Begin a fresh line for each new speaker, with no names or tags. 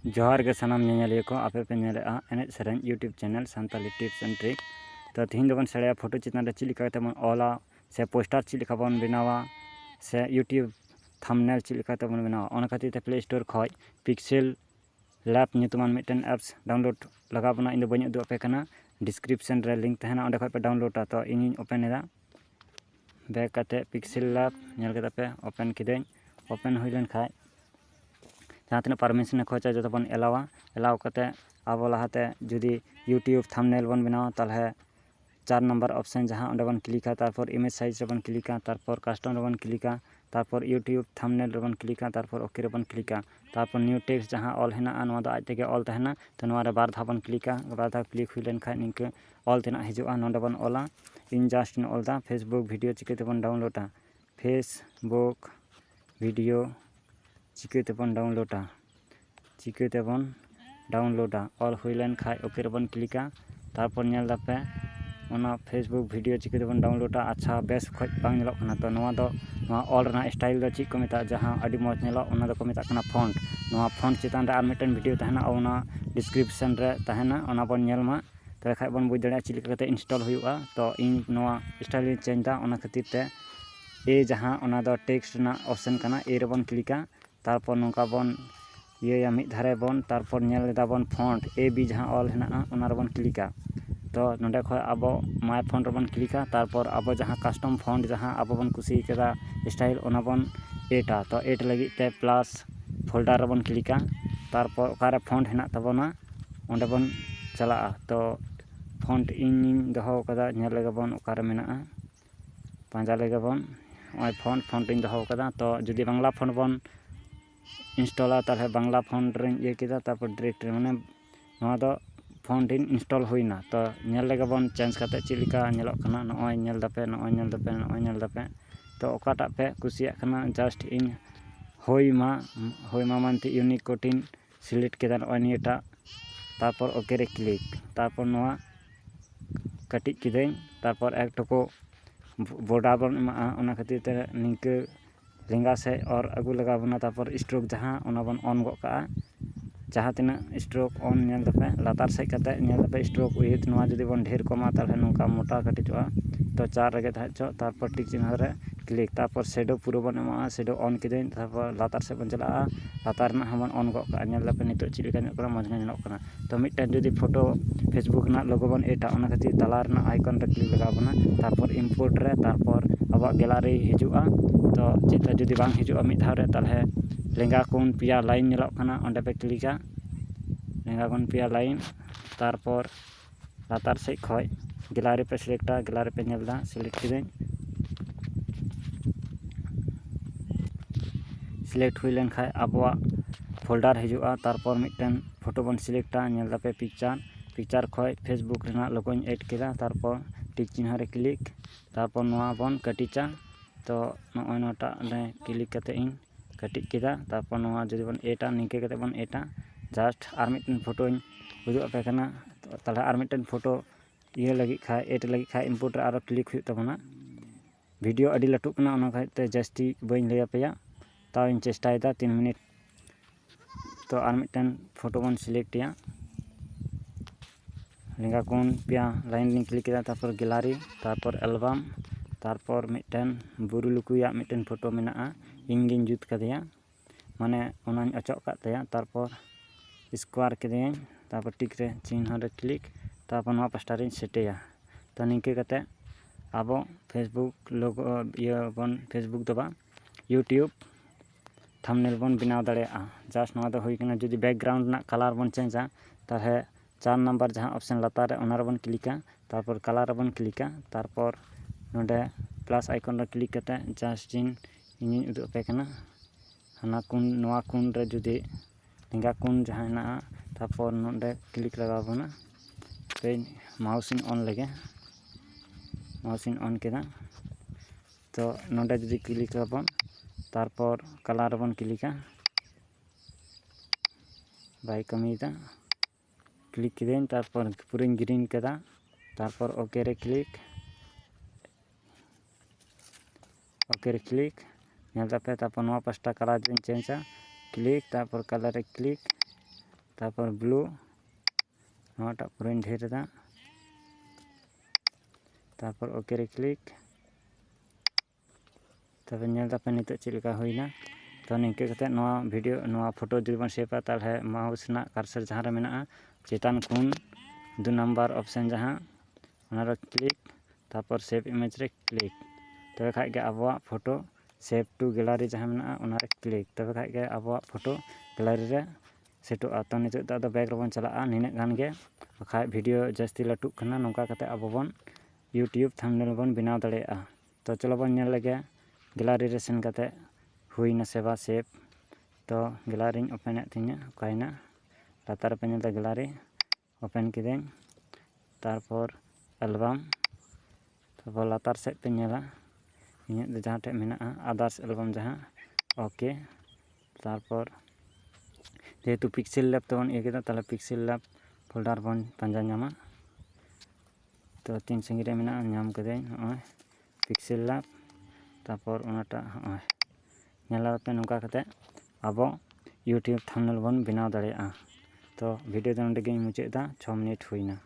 जोहार के सानाम नेलिया को आपे पे नेलेआ एनेज सेरेन YouTube channel Santali tips and trick. तो तीन दबन सेड़े फोटो चित्रान रे चिलिका तबन ऑला से पोस्टर चिलिका बन बनावा से यूट्यूब थंबनेल चिलिका तबन बनावा ओना खातिर ते प्ले स्टोर खय पिक्सेल लैब ᱧᱩᱛᱩᱢᱟᱱ मिटन एप्स डाउनलोड लगा बना इन बनी उदु पे कना डिस्क्रिप्शन रे लिंक तहना ओंडे खय पे डाउनलोडा। तो इन ओपन एदा बैक काते पिक्सेल लैब नेल कदा पे ओपन किदें ओपन हुई लेन खाय जहाँ तीन परमिशन खोचा जो बन एलाव करते अब लहाते जुदी यूट्यूब थंबनेल बन बनावा ताले 4 नंबर ऑप्शन जहाँ ओंडे बन क्लिका तारपर इमेज साइज रे बन क्लिका तारपर कस्टम रे बन क्लिका तारपर यूट्यूब थंबनेल रे बन क्लिका तारपर ओके रे बन क्लिका तारपर न्यू टेक्स्ट जहाँ ऑल हेना नवा दो आज तेगे ऑल तहना तो नवा रे बार धा बन क्लिका बार धा क्लिक हुई लेन खाय निंके ऑल तेना हिजुआ नोंडे बन Ola in just in all दा फेसबुक वीडियो चिकेते बन डाउनलोडा फेसबुक वीडियो चिकेते बन डाउनलोडा चिकेते बन डाउनलोडा ऑल हुई लेन खाय ओके रे बन क्लिका तारपर नेल दापे ओना फेसबुक वीडियो चिकेते बन डाउनलोडा अच्छा बेस खज बांग नेलोग कना। तो नवा दो नवा ऑल रना स्टाइल दो चिक को मेता जहां अडी मौज नेलो ओना दो को मेता कना फॉन्ट नवा फॉन्ट चितान रे आर मिटन वीडियो तहना ओना डिस्क्रिप्शन रे तहना ओना बन नेल मा तो खाय बन बुझ दाड़े चिलिका कते इंस्टॉल हुआ। तो इन नवा स्टाइल चेंज दा ओना खातिर ते ए जहां ओना दो टेक्स्ट ना ऑप्शन कना ए रे बन क्लिका तारपर नोका बन ये मिद धारे बन तारपर नेल लेदा बन फॉन्ट ए बी जहां ऑल हेना ओना रे बन क्लिका। तो नोंडे खय आबो माय फॉन्ट रे बन क्लिका तारपर आबो जहां कस्टम फॉन्ट जहां आबो बन कुसी केदा स्टाइल ओना बन एटा तो एट लगी ते प्लस फोल्डर रे बन क्लिका तारपर ओकारे फॉन्ट हेना तबोना ओंडे बन चला। तो फॉन्ट इन दोहो कदा नेल लेगा बन ओकारे मेना पांजा लेगा बन ओय फॉन्ट इन दोहो कदा। तो जुदी बांग्ला फॉन्ट बन इंस्टॉला ताले बांग्ला फॉन्ट रे ये केदा तारपर डायरेक्ट माने नवा दो फॉन्ट इन इंस्टॉल हुईना। तो नेल लेगा बन चेंज करते चिलिका नेलोग कना नॉय नेल दापे नॉय नेल दापे नॉय नेल दापे तो ओकाटा पे कुसिया कना जस्ट इन होइमा मानती यूनिक कोटिन सिलेक्ट केदा नॉय नियटा तारपर ओके रे क्लिक तारपर नवा कटिज किदें तारपर एक टको बॉर्डर बन एमा ओना खातिर ते निंके लेंगा से और अगू लगा बना तारपर स्ट्रोक जहां ओना बन ऑन गो का जहां तिना स्ट्रोक ऑन नेल दापे लातार से कते नेल दापे स्ट्रोक विथ नवा जदी बन ढेर कमा ताले नोका मोटा कटिजवा तो 4 रगे थाचो तारपर टिक चिन्ह रे क्लिक तारपर शेडो पूरा बन एमा शेडो ऑन किदें तारपर लातार से बन चला लातार ना हमन ऑन गो का नेल दापे नितो चिलिका नेल करा मजगा नेलोग कना। तो मिटन जदी फोटो फेसबुक ना लोगो बन एटा ओना खातिर तालार ना आइकन रे क्लिक लगा बना तारपर इंपोर्ट रे तारपर अब गैलरी हिजुआ। तो चित्र जुदी बांग हिजुआ मिद धाव रे ताले लेंगा कोन पिया लाइन नेलोग कना ओंडे पे क्लिका लेंगा कोन पिया लाइन तारपर लातार से खय गैलरी पे सिलेक्टा गैलरी पे नेलदा सिलेक्ट किदें सिलेक्ट हुई लेन खाय आबोआ फोल्डर हिजुआ तारपर मिटन फोटो बन सिलेक्टा नेल दापे पिक्चर खय फेसबुक रेना लोगोñ ऐड केदा तारपर टिक चिन्ह रे क्लिक तारपर नवा बन कटिचा। तो नॉय नोटा रे क्लिक कते इन कटिज केदा तारपर नवा जदी बन एटा निंके कते बन एटा जस्ट आर मिटन फोटो उदु पे कना ताले आर मिटन फोटो ये लगी खाय एट लगी खाय इनपुट रे आरो क्लिक हुई तबना वीडियो अडी लटू कना ओना खाते जस्टी बइन लैया पेया ताव इन चेष्टायदा 3 मिनट। तो आर मिटन फोटो बन सिलेक्ट या लेंगा कोन पिया लाइन लिंक क्लिक केदा तारपर गैलरी तारपर एल्बम तारपर मिटन बुरु लुकुया मिटन फोटो मेना इंगिन जुत कदेया माने ओनाñ अचोक का तया तारपर स्क्वायर केदें तारपर टिक रे चिन्ह रे क्लिक तारपर नवा पास्टा रे सेटेया। तो निंके कते आबो फेसबुक लोगो ये बन फेसबुक दबा यूट्यूब थंबनेल बन बनाव दाड़ेया जस्ट नवा दो हुई कना। जुदी बैकग्राउंड ना कलर बन चेंजा ताहे 4 नंबर जहां ऑप्शन लातार रे ओना रे बन क्लिका तारपर कलर रे बन क्लिका तारपर नोडे प्लस आइकन रे क्लिक कते जस्ट इन उदु पे कना हाना कुन नवा कुन रे जुदी लेंगा कुन जहां हेना तारपर नोडे क्लिक लगा बना पे माउस इन ऑन लगे माउस इन ऑन केदा। तो नोडे जुदी क्लिक बन तारपर कलर बन क्लिका बाय कमीदा क्लिक किदें तारपर पूरा ग्रीन केदा तारपर ओके रे क्लिक नेल दापे तारपर नवा पास्टा कलर चेंजा क्लिक तारपर कलर रे क्लिक तारपर ब्लू नवाटाग पूराई ढेर एदा तारपर ओके रे क्लिक तब नेल दापे नितो चेद लेका हुईना तो निंके कते नवा वीडियो नवा फोटो जुदी बन सेपा ताहले माउस ना कर्सर जहां रे मेना चेतान कुन 2 नंबर ऑप्शन जहां ओना रे क्लिक तारपर सेव इमेज रे क्लिक तबे खाय गे आबो फोटो सेव टू गैलरी जहां मेना ओना रे क्लिक तबे खाय गे आबो फोटो गैलरी रे सेटोआ तो नितो दा बैक रबन चला निने गान गे बखाय वीडियो जास्ती लाटुक खाना नोंका कते आबो बन यूट्यूब थंबनेल बन बनाव दाड़ेया तो चलो बन नेल लेगे गैलरी रे सेन कते हुईना सेवा सेव तो गैलरी ओपन तिना कायना लातार पे नेल गैलरी ओपन किदें तारपर एलबाम तारपर लातार सेट पे नेला इन जहाँ टे मेना आदार्स एलबाम जहाँ ओके तारपर जेहेतु पिक्सेल लैब तबन इया ताले पिक्सेल लैब फोल्डर बन पांजा नामा तो 3 संगी रे मेना नाम कदें नय पिक्सेल लैब तारपर ओनाटा नय नेला पे नोंका कते आबो यूट्यूब थंबनेल बन बनाव दाड़ेया तो वीडियो दो नोंडे गे मुचाद 6 मिनट हुईना।